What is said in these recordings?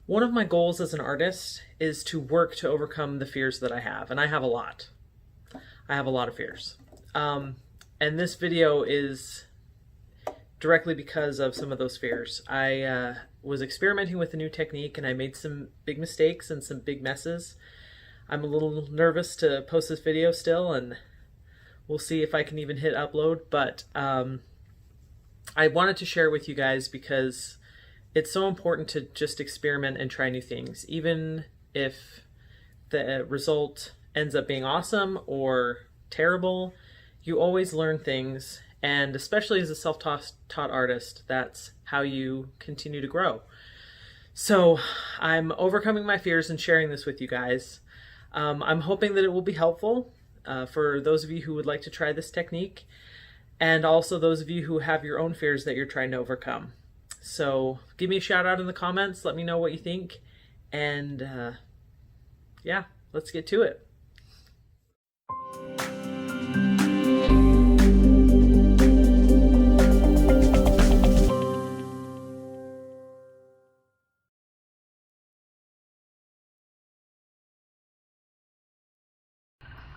One of my goals as an artist is to work to overcome the fears that I have, and I have a lot. I have a lot of fears. Um, and this video is directly because of some of those fears. I was experimenting with a new technique and I made some big mistakes and some big messes. I'm a little nervous to post this video still, and we'll see if I can even hit upload. But I wanted to share with you guys because it's so important to just experiment and try new things, even if the result ends up being awesome or terrible. You always learn things, and especially as a self-taught artist, that's how you continue to grow. So I'm overcoming my fears and sharing this with you guys. I'm hoping that it will be helpful for those of you who would like to try this technique, and also those of you who have your own fears that you're trying to overcome. So give me a shout out in the comments. Let me know what you think. And yeah, let's get to it.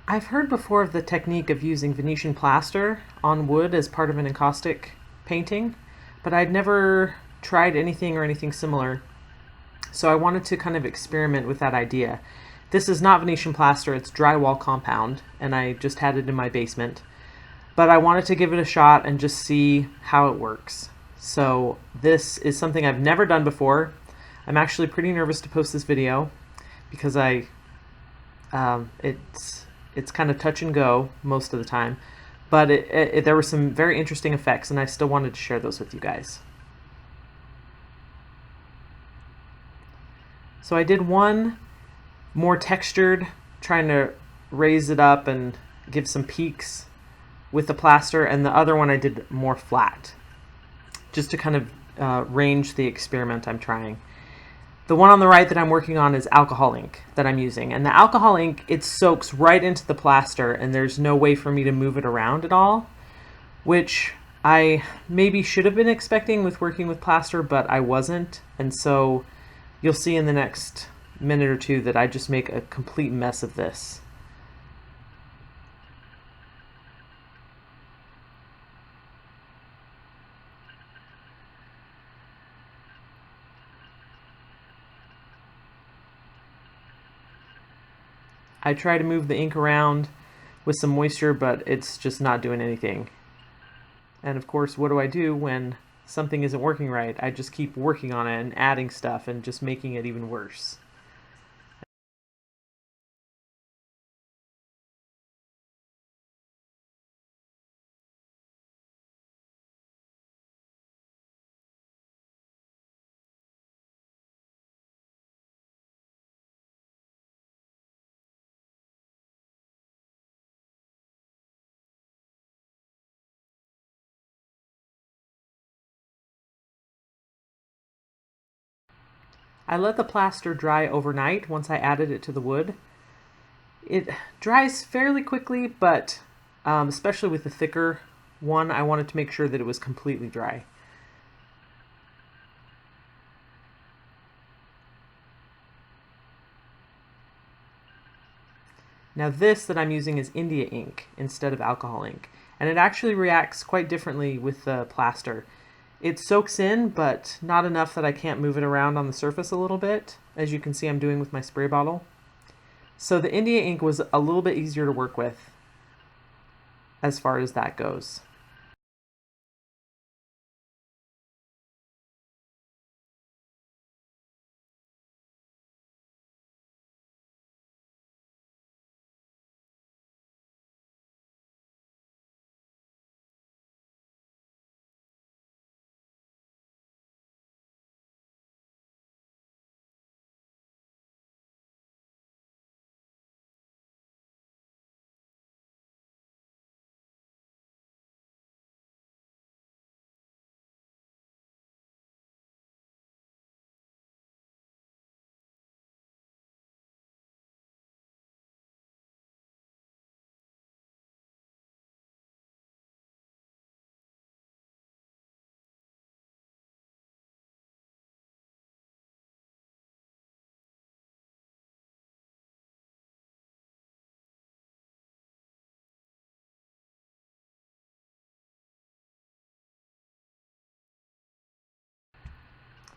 I've heard before of the technique of using Venetian plaster on wood as part of an encaustic painting, but I'd never tried anything similar. So I wanted to kind of experiment with that idea. This is not Venetian plaster, it's drywall compound, and I just had it in my basement. But I wanted to give it a shot and just see how it works. So this is something I've never done before. I'm actually pretty nervous to post this video because it's kind of touch and go most of the time, but there were some very interesting effects, and I still wanted to share those with you guys. So I did one more textured, trying to raise it up and give some peaks with the plaster, and the other one I did more flat, just to kind of range the experiment I'm trying. The one on the right that I'm working on is alcohol ink that I'm using. And the alcohol ink, it soaks right into the plaster and there's no way for me to move it around at all, which I maybe should have been expecting with working with plaster, but I wasn't. And so you'll see in the next minute or two that I just make a complete mess of this. I try to move the ink around with some moisture, but it's just not doing anything. And of course, what do I do when something isn't working right? I just keep working on it and adding stuff and just making it even worse. I let the plaster dry overnight once I added it to the wood. It dries fairly quickly, but especially with the thicker one, I wanted to make sure that it was completely dry. Now this that I'm using is India ink instead of alcohol ink, and it actually reacts quite differently with the plaster. It soaks in, but not enough that I can't move it around on the surface a little bit, as you can see I'm doing with my spray bottle. So the India ink was a little bit easier to work with as far as that goes.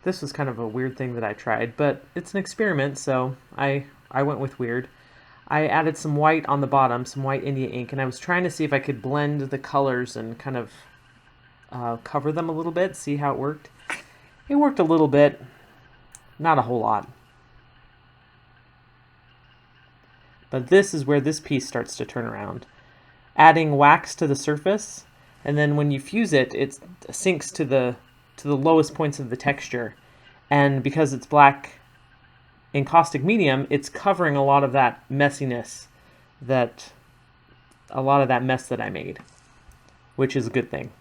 This was kind of a weird thing that I tried, but it's an experiment, so I went with weird. I added some white on the bottom, some white India ink, and I was trying to see if I could blend the colors and kind of cover them a little bit, see how it worked. It worked a little bit, not a whole lot. But this is where this piece starts to turn around. Adding wax to the surface, and then when you fuse it, it sinks to the lowest points of the texture. And because it's black encaustic medium, it's covering a lot of that messiness, a lot of that mess that I made, which is a good thing.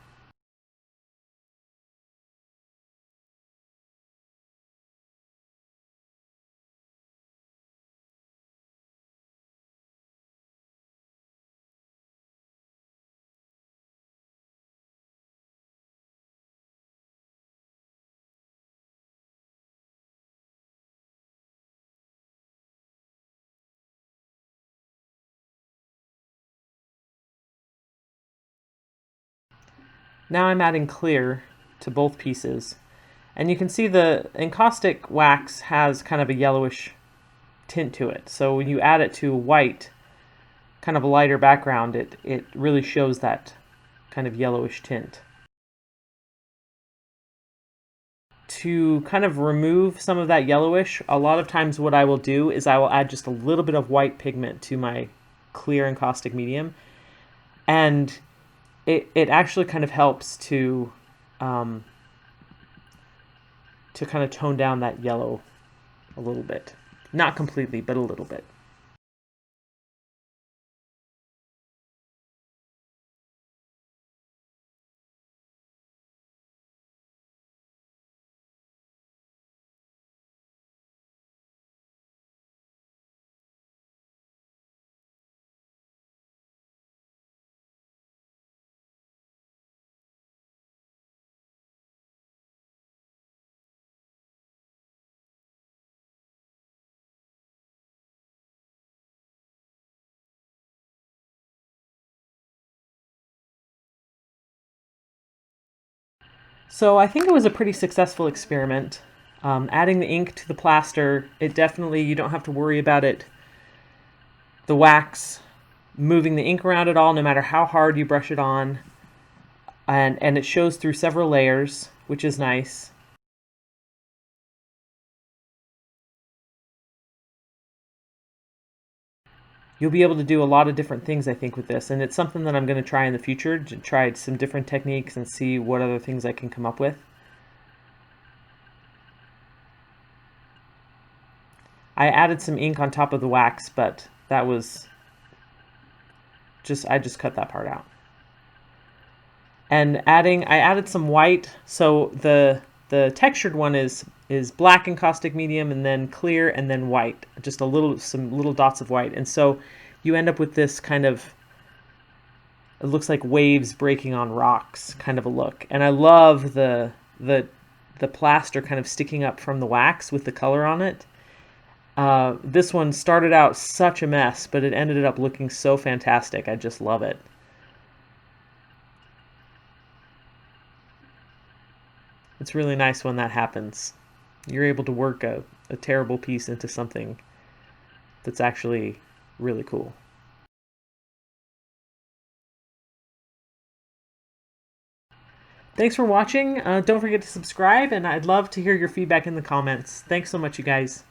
Now I'm adding clear to both pieces. And you can see the encaustic wax has kind of a yellowish tint to it. So when you add it to white, kind of a lighter background, it really shows that kind of yellowish tint. To kind of remove some of that yellowish, a lot of times what I will do is I will add just a little bit of white pigment to my clear encaustic medium. And it actually kind of helps to kind of tone down that yellow a little bit. Not completely, but a little bit. So I think it was a pretty successful experiment. Adding the ink to the plaster, it definitely, you don't have to worry about it, the wax, moving the ink around at all, no matter how hard you brush it on. And it shows through several layers, which is nice. You'll be able to do a lot of different things, I think, with this. And it's something that I'm going to try in the future, to try some different techniques and see what other things I can come up with. I added some ink on top of the wax, but that was I just cut that part out. And I added some white. So the textured one is black encaustic medium, and then clear, and then white, just some little dots of white. And so you end up with this kind of, it looks like waves breaking on rocks kind of a look. And I love the plaster kind of sticking up from the wax with the color on it. This one started out such a mess, but it ended up looking so fantastic. I just love it. It's really nice when that happens. You're able to work a terrible piece into something that's actually really cool. Thanks for watching. Don't forget to subscribe, and I'd love to hear your feedback in the comments. Thanks so much, you guys.